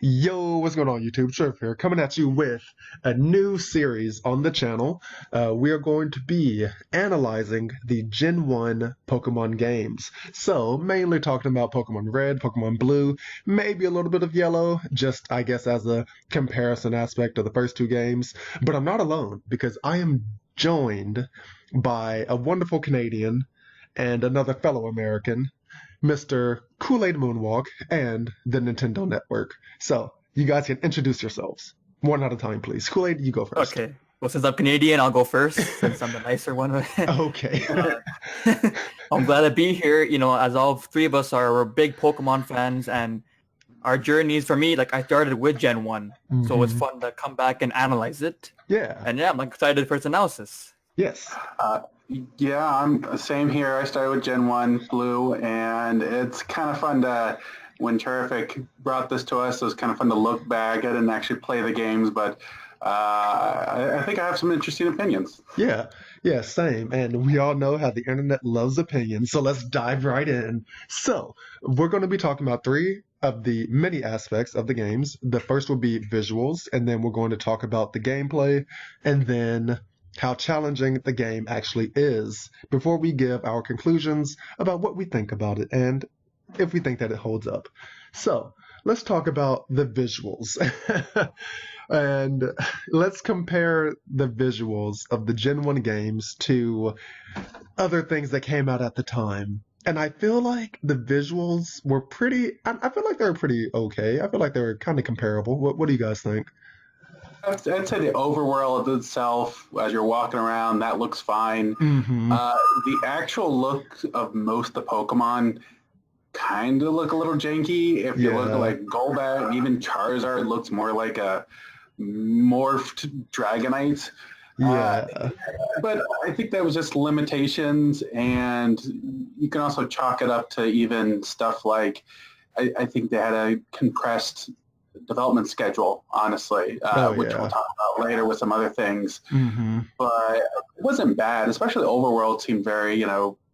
Yo, what's going on, YouTube? Charific here, coming at you with a new series on the channel. We are going to be analyzing the Gen 1 Pokemon games. So, mainly talking about Pokemon Red, Pokemon Blue, maybe a little bit of Yellow, just, I guess, as a comparison aspect of the first two games. But I'm not alone, because I am joined by a wonderful Canadian and another fellow American, Mr. Koolaidmoonwalk, and the Nintendo Network. So, you guys can introduce yourselves. One at a time, please. Kool-Aid, you go first. Okay. Well, since I'm Canadian, I'll go first, since I'm the nicer one. Okay. I'm glad to be here. As all three of us are, we're big Pokemon fans, and our journeys, for me, like I started with Gen 1, so it's fun to come back and analyze it. Yeah. And yeah, I'm excited for its analysis. Yes. Yeah, I'm same here. I started with Gen 1 Blue, and it's kind of fun to, when Charific brought this to us, it was kind of fun to look back. I didn't actually play the games, but I think I have some interesting opinions. Yeah, same. And we all know how the internet loves opinions, so let's dive right in. So, we're going to be talking about three of the many aspects of the games. The first will be visuals, and then we're going to talk about the gameplay, and then how challenging the game actually is before we give our conclusions about what we think about it and if we think that it holds up. So, let's talk about the visuals. And let's compare the visuals of the Gen 1 games to other things that came out at the time. And I feel like the visuals were I feel like they were pretty okay. I feel like they were kind of comparable. What do you guys think? I'd say the overworld itself, as you're walking around, that looks fine. The actual look of most of the Pokemon kind of look a little janky. If you look at like Golbat, even Charizard looks more like a morphed Dragonite. But I think that was just limitations, and you can also chalk it up to even stuff like I think they had a compressed development schedule, honestly, which we'll talk about later with some other things. But it wasn't bad, especially Overworld seemed very,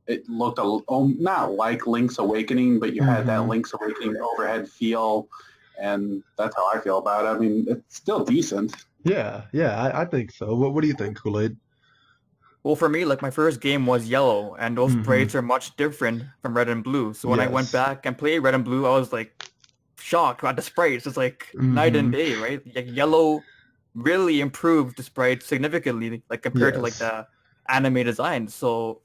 it looked not like Link's Awakening, but you had that Link's Awakening overhead feel, and that's how I feel about it. I mean, it's still decent. Yeah, I think so. What do you think, Kool-Aid? Well, for me, like my first game was Yellow, and those sprites are much different from Red and Blue. So when I went back and played Red and Blue, I was like shocked about the sprites. It's like night and day, right? Like Yellow really improved the sprites significantly, like compared to like the anime design. So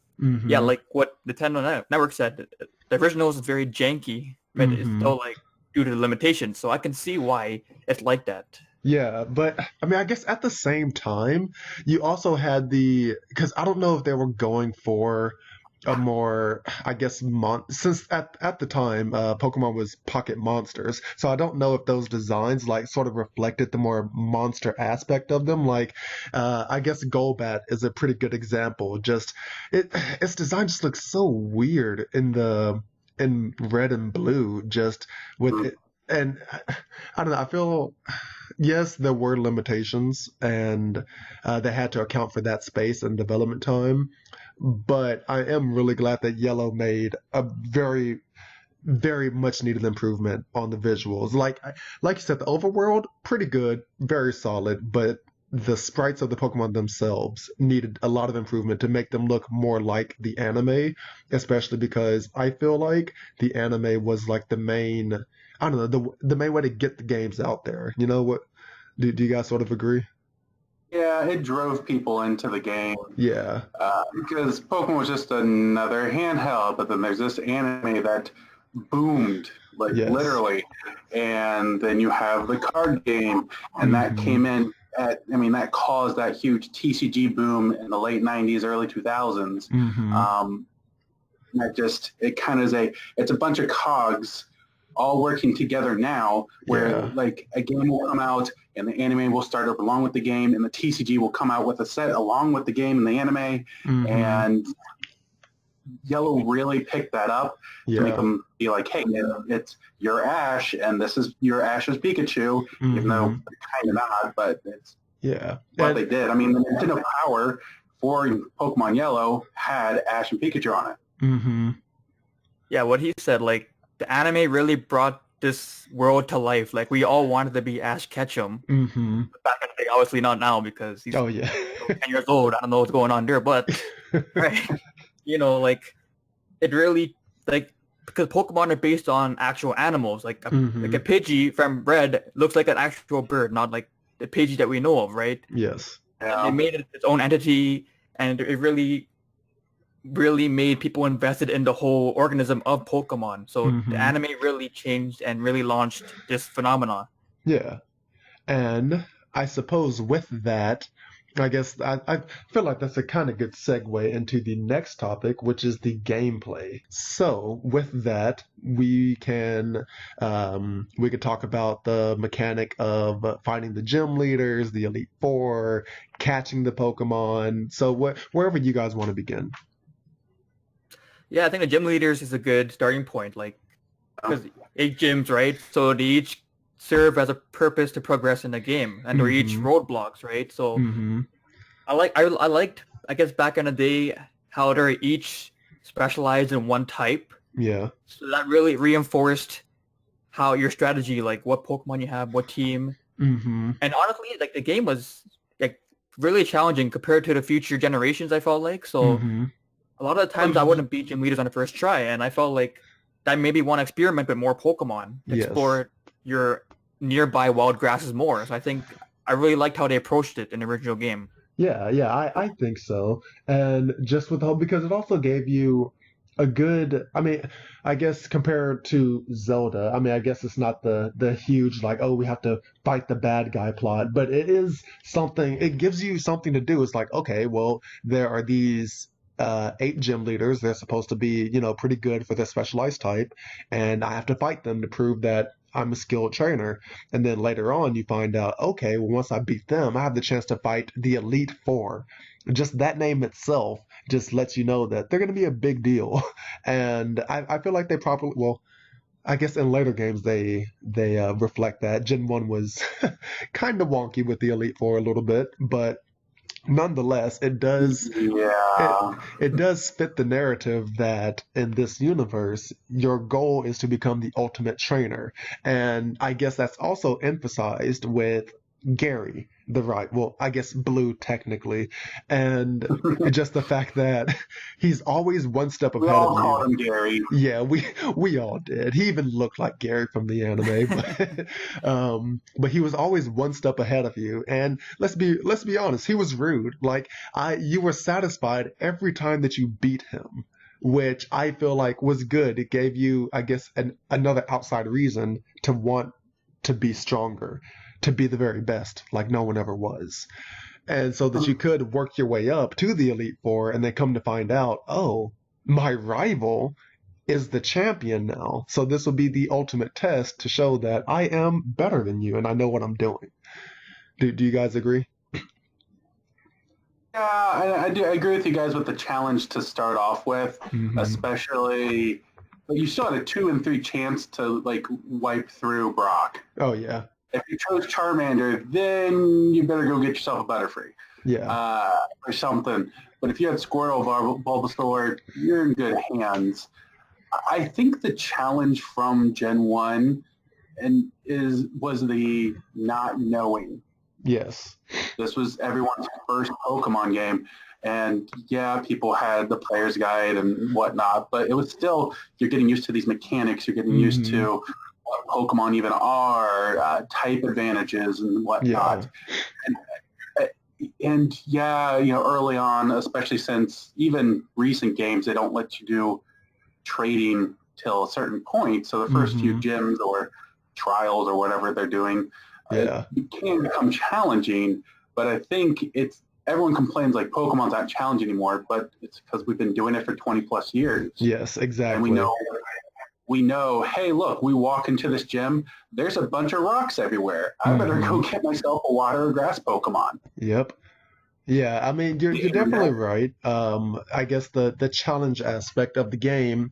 yeah, like what Nintendo Network said, the original is very janky, but it's still like due to the limitations. So I can see why it's like that. Yeah, but I mean, I guess at the same time, you also had because I don't know if they were going for a more, I guess, since at the time, Pokemon was Pocket Monsters, so I don't know if those designs like sort of reflected the more monster aspect of them. Like, I guess Golbat is a pretty good example. Just its design just looks so weird in Red and Blue, just with it. And I don't know, I feel, yes, there were limitations, and they had to account for that space and development time, but I am really glad that Yellow made a very, very much needed improvement on the visuals. Like you said, the overworld, pretty good, very solid, but the sprites of the Pokemon themselves needed a lot of improvement to make them look more like the anime, especially because I feel like the anime was like the main, I don't know, the main way to get the games out there. You know what? Do you guys sort of agree? Yeah, it drove people into the game. Yeah. Because Pokemon was just another handheld, but then there's this anime that boomed, like literally. And then you have the card game, and that came in that caused that huge TCG boom in the late 90s, early 2000s. It kind of it's a bunch of cogs all working together now, where like a game will come out and the anime will start up along with the game, and the TCG will come out with a set along with the game and the anime, and Yellow really picked that up to make them be like, hey, it's your Ash, and this is your Ash's Pikachu, even though kind of not, but it's what they did. I mean, the Nintendo Power for Pokemon Yellow had Ash and Pikachu on it. Yeah, what he said, like the anime really brought this world to life. Like we all wanted to be Ash Ketchum. Mm-hmm. Back in the day, obviously not now because he's 10 years old. I don't know what's going on there, but right, like it really like because Pokemon are based on actual animals. Like a Pidgey from Red looks like an actual bird, not like the Pidgey that we know of, right? Yes. And they made it its own entity, and it really made people invested in the whole organism of Pokemon. So the anime really changed and really launched this phenomenon. Yeah. And I suppose with that, I guess I feel like that's a kind of good segue into the next topic, which is the gameplay. So with that, we could talk about the mechanic of finding the gym leaders, the Elite Four, catching the Pokemon. So wherever you guys want to begin. Yeah, I think the gym leaders is a good starting point. Like, because 8 gyms, right? So they each serve as a purpose to progress in the game, and they're each roadblocks, right? So I liked, I guess back in the day how they're each specialized in one type. Yeah. So that really reinforced how your strategy, like what Pokemon you have, what team. And honestly, like the game was like really challenging compared to the future generations. I felt like so. A lot of the times I wouldn't beat gym leaders on the first try, and I felt like that maybe want to experiment with more Pokemon, explore your nearby wild grasses more. So I think I really liked how they approached it in the original game. Yeah, I think so. And just because it also gave you a good, I mean, I guess compared to Zelda, I mean, I guess it's not the huge, like, oh, we have to fight the bad guy plot, but it is something, it gives you something to do. It's like, okay, well, there are these 8 gym leaders. They're supposed to be, pretty good for their specialized type, and I have to fight them to prove that I'm a skilled trainer. And then later on, you find out, okay, well, once I beat them, I have the chance to fight the Elite Four. Just that name itself just lets you know that they're going to be a big deal. And I feel like they probably, well, I guess in later games they reflect that. Gen 1 was kind of wonky with the Elite Four a little bit, but nonetheless, it does it does fit the narrative that in this universe, your goal is to become the ultimate trainer. And I guess that's also emphasized with Gary, I guess Blue technically, and just the fact that he's always one step ahead of you. We all called him Gary. Yeah, we all did. He even looked like Gary from the anime, but he was always one step ahead of you. And let's be honest, he was rude. Like you were satisfied every time that you beat him, which I feel like was good. It gave you, I guess, another outside reason to want to be stronger, to be the very best, like no one ever was. And so that you could work your way up to the Elite Four and then come to find out, oh, my rival is the champion now. So this will be the ultimate test to show that I am better than you and I know what I'm doing. Do you guys agree? Yeah, I do. I agree with you guys with the challenge to start off with, especially. But you still had a 2 and 3 chance to like wipe through Brock. Oh yeah. If you chose Charmander, then you better go get yourself a Butterfree. Yeah. Or something. But if you had Squirtle, Bulbasaur, you're in good hands. I think the challenge from Gen 1 was the not knowing. Yes. This was everyone's first Pokemon game. And yeah, people had the player's guide and whatnot, but it was still, you're getting used to these mechanics. You're getting used to what Pokemon even are, type advantages and whatnot. Yeah. And yeah, early on, especially since even recent games, they don't let you do trading till a certain point. So the first few gyms or trials or whatever they're doing, it can become challenging. But I think everyone complains like Pokemon's not challenging anymore, but it's because we've been doing it for 20 plus years. Yes, exactly. And we know, hey, look, we walk into this gym, there's a bunch of rocks everywhere. I better go get myself a water or grass Pokemon. Yep. Yeah, I mean, you're definitely right. I guess the challenge aspect of the game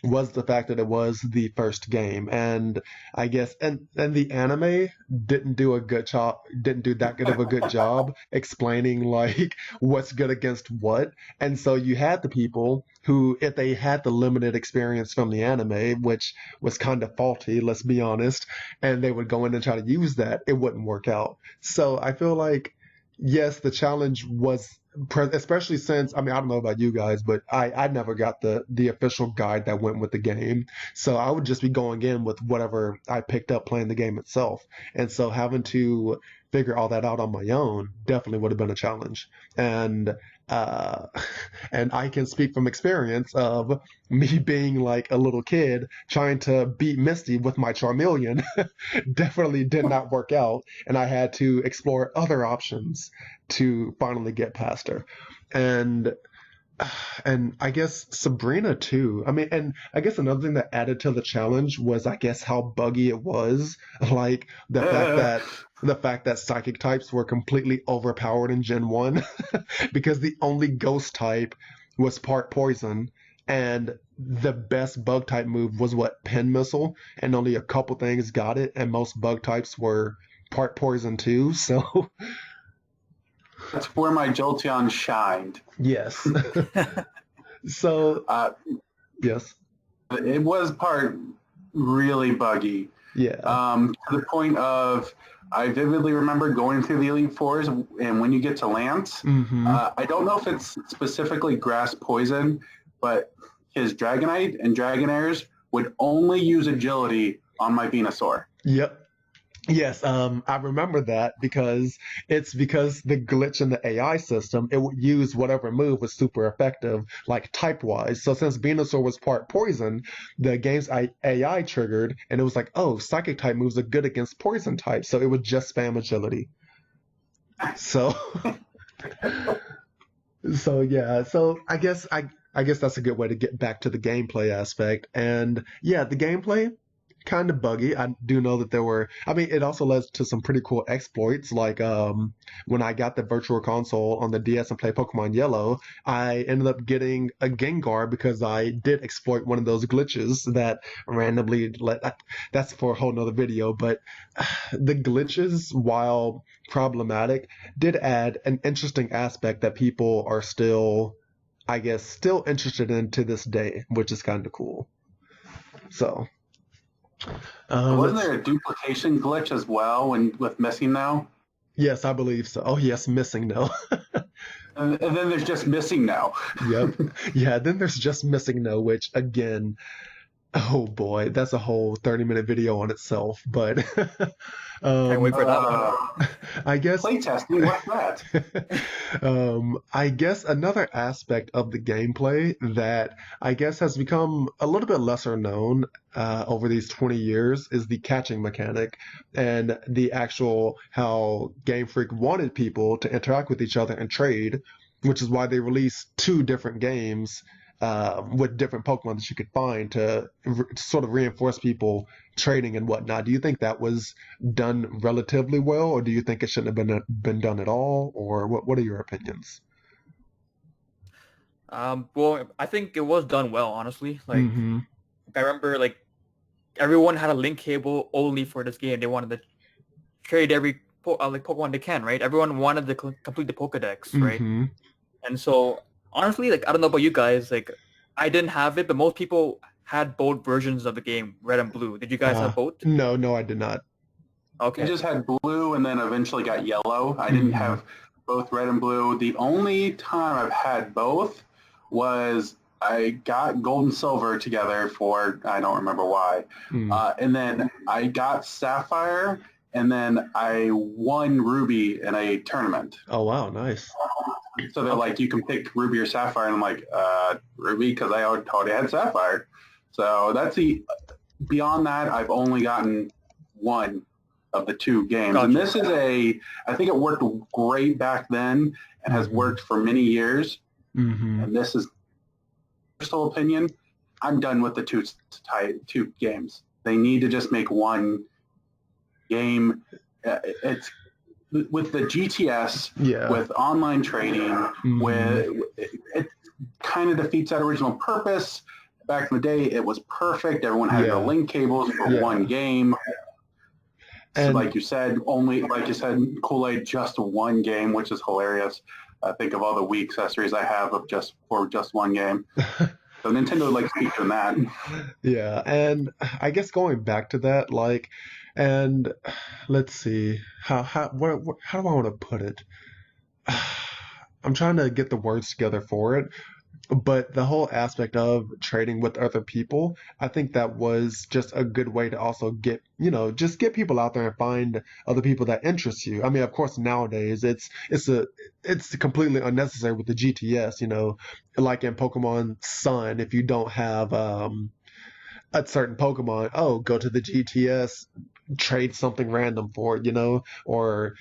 was the fact that it was the first game, and I guess and the anime didn't do that good of a good job explaining like what's good against what. And so you had the people who, if they had the limited experience from the anime, which was kind of faulty, let's be honest, and they would go in and try to use that, it wouldn't work out. So I feel like yes, the challenge was, especially since, I mean, I don't know about you guys, but I never got the official guide that went with the game. So I would just be going in with whatever I picked up playing the game itself. And so having to figure all that out on my own definitely would have been a challenge. And uh, and I can speak from experience of me being like a little kid trying to beat Misty with my Charmeleon. Definitely did not work out, and I had to explore other options to finally get past her. And I guess Sabrina too. I mean, and I guess another thing that added to the challenge was, I guess, how buggy it was. Like the fact that psychic types were completely overpowered in Gen 1 because the only ghost type was part poison, and the best bug type move was what, Pen Missile, and only a couple things got it, and most bug types were part poison too. So That's where my Jolteon shined. yes. So yes. It was part really buggy. Yeah. To the point of, I vividly remember going through the Elite Fours, and when you get to Lance, I don't know if it's specifically grass poison, but his Dragonite and Dragonairs would only use agility on my Venusaur. Yep. Yes, I remember that because the glitch in the AI system, it would use whatever move was super effective, like type-wise. So since Venusaur was part poison, the game's AI triggered, and it was like, oh, psychic type moves are good against poison type, so it would just spam agility. So, so yeah, so I guess that's a good way to get back to the gameplay aspect. And yeah, the gameplay kind of buggy. I do know that I mean, it also led to some pretty cool exploits. Like when I got the Virtual Console on the DS and played Pokemon Yellow, I ended up getting a Gengar because I did exploit one of those glitches that randomly that's for a whole nother video. But the glitches, while problematic, did add an interesting aspect that people are still, I guess, still interested in to this day, which is kind of cool. So. Wasn't there a duplication glitch as well with Missing Now? Yes, I believe so. Oh, yes, Missing No. And then there's just Missing Now. Yep. Yeah, then there's just Missing No, which, again, oh boy, that's a whole 30-minute video on itself. But Can't wait for that one. I guess playtesting, what's that? I guess another aspect of the gameplay that I guess has become a little bit lesser known over these 20 years is the catching mechanic, and the actual how Game Freak wanted people to interact with each other and trade, which is why they released two different games with different Pokemon that you could find to sort of reinforce people trading and whatnot. Do you think that was done relatively well, or do you think it shouldn't have been done at all, or what are your opinions? Well, I think it was done well, honestly. Like, I remember, like, everyone had a link cable only for this game. They wanted to trade every like Pokemon they can, right? Everyone wanted to complete the Pokedex, right? And so, honestly, like, I don't know about you guys, like, I didn't have it, but most people had both versions of the game, Red and Blue. Did you guys have both? No, I did not. Okay. I just had Blue and then eventually got Yellow. I didn't have both Red and Blue. The only time I've had both was I got Gold and Silver together for, I don't remember why. And then I got Sapphire, and then I won Ruby in a tournament. Oh, wow, nice. So they're like, you can pick Ruby or Sapphire, and I'm like, Ruby, because I already had Sapphire. So beyond that, I've only gotten one of the two games. Gotcha. And this is I think it worked great back then and has worked for many years. And this is personal opinion. I'm done with the two games. They need to just make one game. It's with the GTS, with online trading, with it kind of defeats that original purpose. back in the day, it was perfect. Everyone had their link cables for one game. So, like you said, Kool-Aid just one game, which is hilarious. I think of all the Wii accessories I have for just one game. So Nintendo likes to keep doing that. Yeah, and I guess going back to that, like, and let's see, how do I want to put it? I'm trying to get the words together for it, but the whole aspect of trading with other people, I think that was just a good way to also get, just get people out there and find other people that interest you. I mean, of course, nowadays it's completely unnecessary with the GTS, like in Pokemon Sun, if you don't have a certain Pokemon, oh, go to the GTS, trade something random for it, or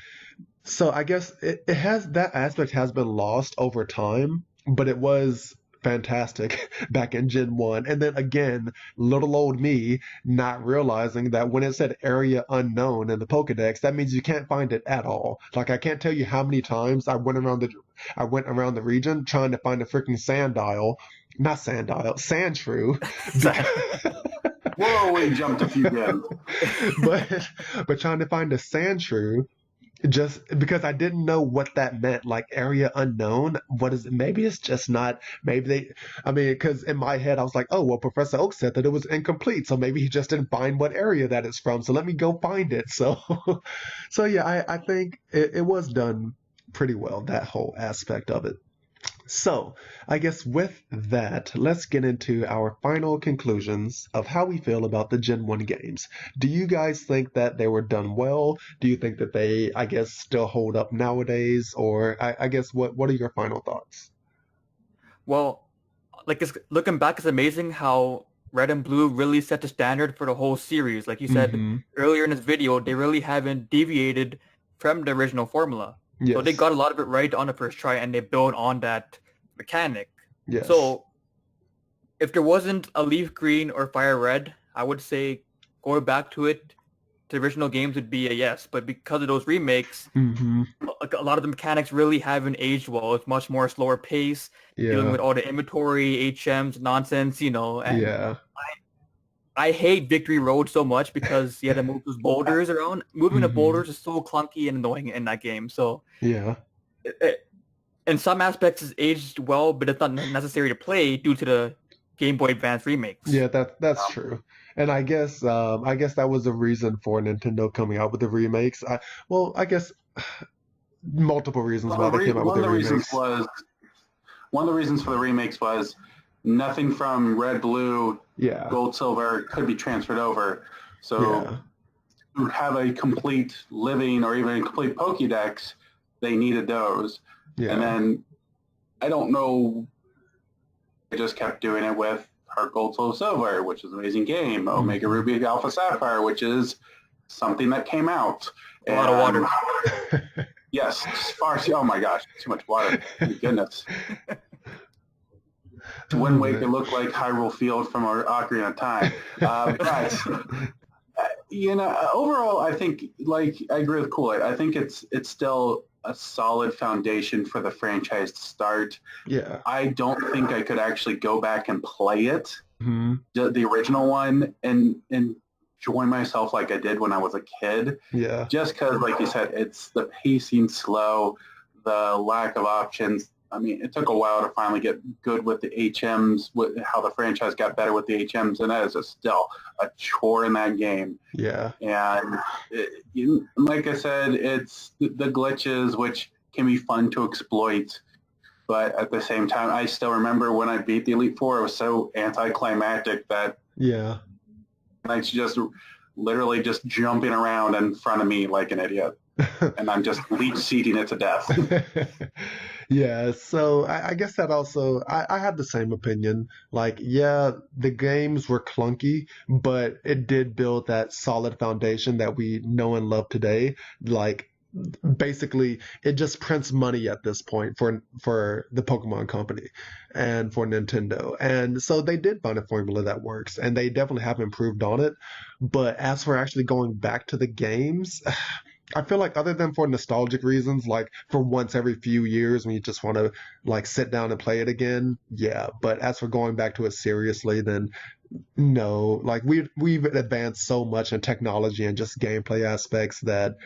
so I guess it has that aspect has been lost over time, but it was fantastic back in Gen 1. And then again, little old me not realizing that when it said area unknown in the Pokedex, that means you can't find it at all. Like I can't tell you how many times I went around the region trying to find a freaking Sandshrew. Whoa, we jumped a few games. but trying to find a Sandshrew just because I didn't know what that meant, like area unknown. What is it? Maybe it's just not. Because in my head I was like, oh, well, Professor Oak said that it was incomplete, so maybe he just didn't find what area that it's from. So let me go find it. So, so yeah, I think it was done pretty well, that whole aspect of it. So, I guess with that, let's get into our final conclusions of how we feel about the Gen 1 games. Do you guys think that they were done well? Do you think that they, I guess, still hold up nowadays? Or, I guess, what are your final thoughts? Well, looking back, it's amazing how Red and Blue really set the standard for the whole series. Like you said earlier in this video, they really haven't deviated from the original formula. Yes. So they got a lot of it right on the first try, and they built on that mechanic. Yes. So if there wasn't a Leaf Green or Fire Red, I would say going back to the original games would be a yes. But because of those remakes, a lot of the mechanics really haven't aged well. It's much more slower pace, dealing with all the inventory, HMs, nonsense, And I hate Victory Road so much because you had to move those boulders around. Moving the boulders is so clunky and annoying in that game. So in some aspects, it's aged well, but it's not necessary to play due to the Game Boy Advance remakes. Yeah, that's true. And I guess that was the reason for Nintendo coming out with the remakes. I guess multiple reasons why they came out with the remakes. One of the reasons for the remakes was nothing from Red, Blue, Gold, Silver could be transferred over. So to have a complete living or even a complete Pokédex, they needed those. Yeah. And then I don't know, they just kept doing it with Heart Gold, Soul Silver, which is an amazing game. Omega Ruby, Alpha Sapphire, which is something that came out. A lot of water. Yes, oh my gosh, too much water. My goodness. Wind Waker looked like Hyrule Field from Ocarina of Time. Overall, I think, I agree with Kool-Aid. I think it's still a solid foundation for the franchise to start. Yeah. I don't think I could actually go back and play it, the original one, and enjoy myself like I did when I was a kid. Yeah. Just because, like you said, it's the pacing slow, the lack of options. I mean, it took a while to finally get good with the HMs, with how the franchise got better with the HMs, and that is still a chore in that game. Yeah. And like I said, it's the glitches, which can be fun to exploit, but at the same time, I still remember when I beat the Elite Four, it was so anticlimactic that I just literally just jumping around in front of me like an idiot. And I'm just leech seeding it to death. Yeah, so I guess that also, I have the same opinion. Like, yeah, the games were clunky, but it did build that solid foundation that we know and love today. Like, basically, it just prints money at this point for the Pokemon Company and for Nintendo. And so they did find a formula that works, and they definitely have improved on it. But as for actually going back to the games, I feel like other than for nostalgic reasons, like for once every few years when you just want to like sit down and play it again, yeah. But as for going back to it seriously, then no. Like we've advanced so much in technology and just gameplay aspects that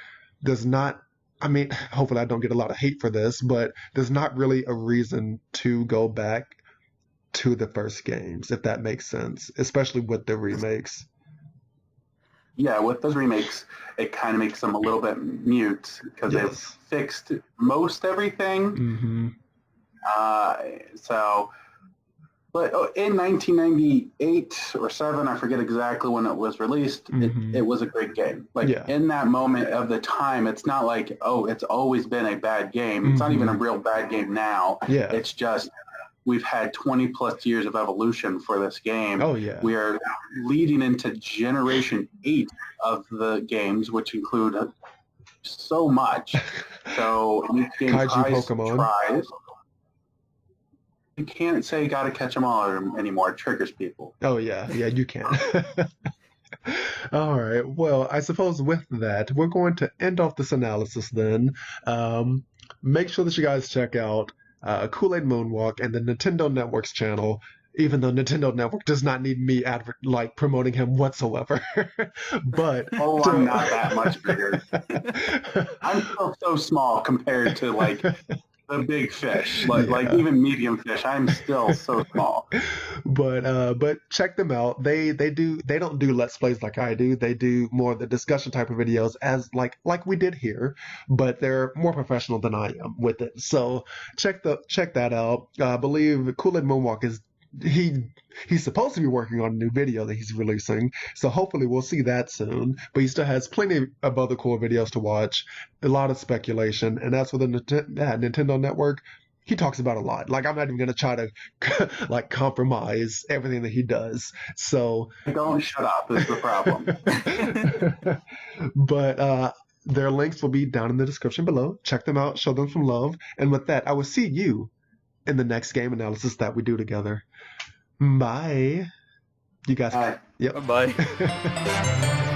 there's not. I mean, hopefully I don't get a lot of hate for this, but there's not really a reason to go back to the first games, if that makes sense, especially with the remakes. Yeah, with those remakes, it kind of makes them a little bit mute because they've fixed most everything. Mm-hmm. But in 1998 or 7, I forget exactly when it was released, it was a great game. Like in that moment of the time, it's not like, oh, it's always been a bad game. It's not even a real bad game now. Yeah. It's just we've had 20 plus years of evolution for this game. Oh, yeah. We are leading into generation 8 of the games, which include so much. So each game tries. You can't say you got to catch them all anymore. It triggers people. Oh, yeah. Yeah, you can. All right. Well, I suppose with that, we're going to end off this analysis then. Make sure that you guys check out Koolaidmoonwalk and the Nintendo Network's channel, even though Nintendo Network does not need me promoting him whatsoever. But I'm not that much bigger. I'm still so small compared to like the big fish, like even medium fish. I'm still so small. But check them out. They don't do Let's Plays like I do. They do more of the discussion type of videos as like we did here, but they're more professional than I am with it. So check that out. I believe Koolaidmoonwalk is he's supposed to be working on a new video that he's releasing, so hopefully we'll see that soon. But he still has plenty of other cool videos to watch, a lot of speculation, and as for the Nintendo Network, he talks about a lot. Like I'm not even gonna try to like compromise everything that he does. So don't shut up is the problem. But their links will be down in the description below. Check them out, show them some love, and with that, I will see you in the next game analysis that we do together. Bye. You guys. Bye. Yep. Bye.